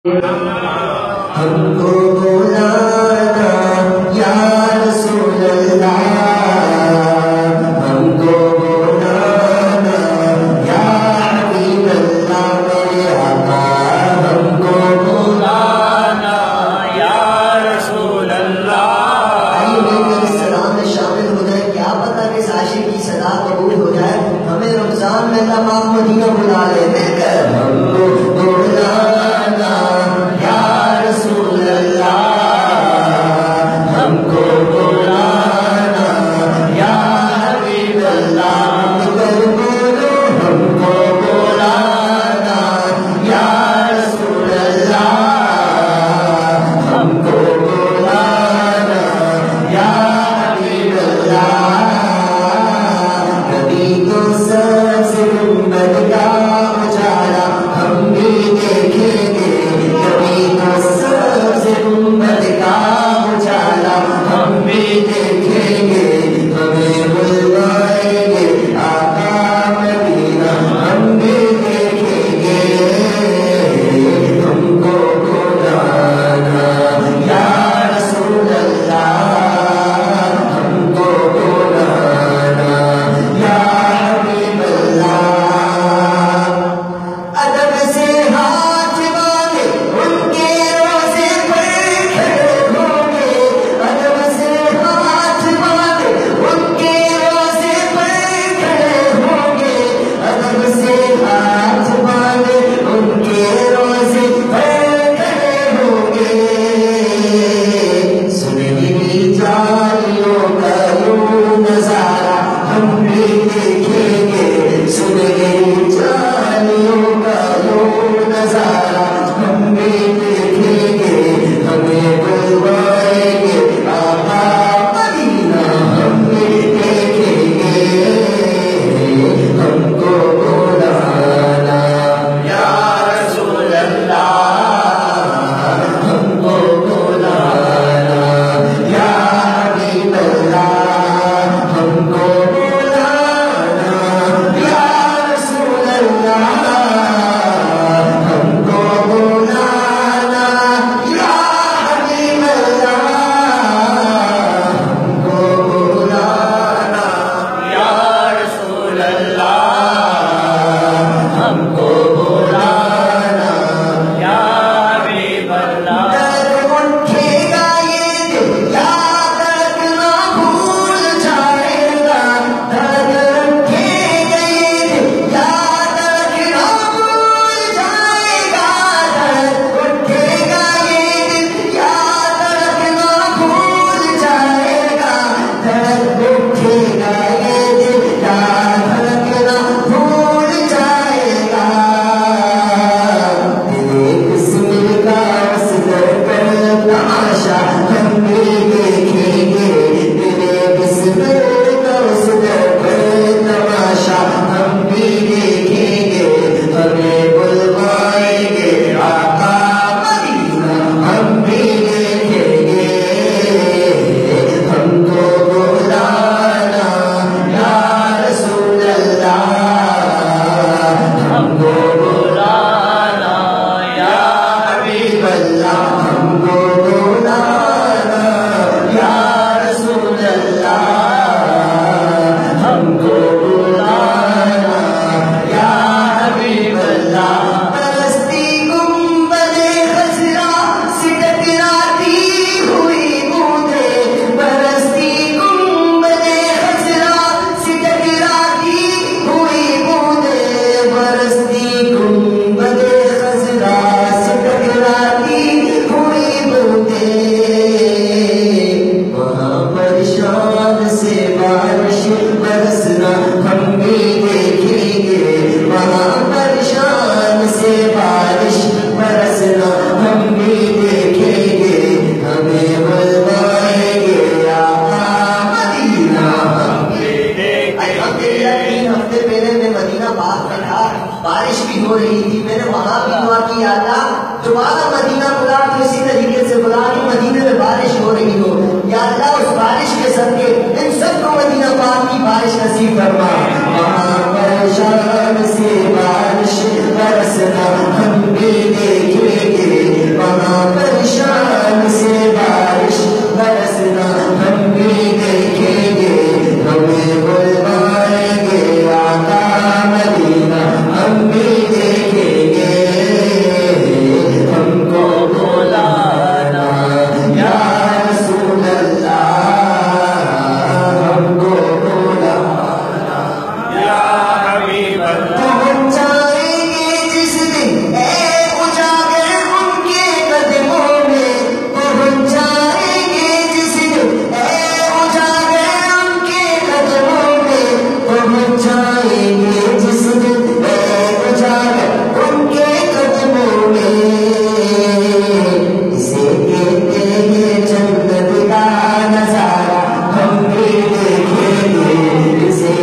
ہم کو بلانا یا رسول اللہ، ہم کو بلانا یا حبیب اللہ میرے آقا، ہم کو بلانا یا رسول اللہ۔ آئیے نبی السلام میں شامل ہو جائے، کیا پتہ کس عاشق کی صدا قبول ہو جائے، ہمیں رمضان میں اللہ پاک مدینہ بلا لے، مل کر ہم کو بلانا یا رسول اللہ، ہم کو بلانا یا حبیب اللہ، مگر بولو ہم کو بلانا یا رسول اللہ، ہم کو بلانا یا حبیب اللہ۔ کبھی تو سبز گنبد کا اجالا ہم بھی دیکھیں گے، کبھی تو سبز گنبد کا اجالا ہم بھی دیکھیں گے، ہمیں بلوائیں گے آقا مدینہ ہم بھی دیکھیں گے، ہم کو بلانا یا رسول اللہ، ہم کو بلانا یا حبیب اللہ۔ ادب سے ہاتھ باندھے ان کے روزے پر کھڑے ہوں گے، ادب سے ہاتھ باندھے ان کے روزے پر کھڑے ہوں گے، ادب سے ہاتھ باندھے ان کے روزے پر کھڑے ہوں گے، سنہری جالیوں کا یوں نظارہ ہم بھی دیکھیں گے، سنہری جالیوں کا یوں نظارہ ہم بھی دیکھیں گے، ہمیں بلوائیں گے آقا مدینہ ہم بھی دیکھیں گے، ہم کو بلانا یا رسول اللہ، ہم کو بلانا یا حبیب اللہ، ہم کو بلانا یا رسول اللہ، ہم کو بلانا یا حبیب اللہ، ہم کو بلانا یا رسول اللہ، ہم کو بلانا یا حبیب اللہ۔ درد اٹھے گا یہ دل یا درد نہ بھول جائے گا، درد اٹھے گا یہ دل یا درد نہ بھول جائے گا، درد اٹھے گا یہ دل یا درد نہ بھول جائے گا، درد اٹھے گا یہ دل یا درد نہ بھول جائے گا، تیرے بسمل کا اس در پر تماشا ہم بھی دیکھیں گے، تیرے بسمل کا اس در پر تماشا ہم بھی دیکھیں گے، ہمیں بلوائیں گے آقا مدینہ ہم بھی دیکھیں گے، ہم کو بلانا یا رسول اللہ، ہم کو بلانا یا حبیب اللہ، ہم کو بلانا یا رسول اللہ، ہم کو بلانا یا حبیب اللہ۔ پرستی گنبد خضرا سے ٹکراتی ہوئی بوندیں، پرستی گنبد خضرا سے ٹکراتی ہوئی بوندیں، پرستی گنبد خضرا سے ٹکراتی ہوئی بوندیں، وہاں پر شان سے بارش برسنا ہم بھی دیکھیں گے، وہاں پر شان سے بارش برسنا ہم بھی دیکھیں گے، ہمیں بلوائیں گے آقا مدینہ ہم بھی دیکھیں گے۔ الحمدللہ 3 ہفتے پہلے میں مدینہ پاک میں تھا، بارش بھی ہو رہی تھی، میں نے وہاں بھی دعا کی، اللہ دوبارہ مدینہ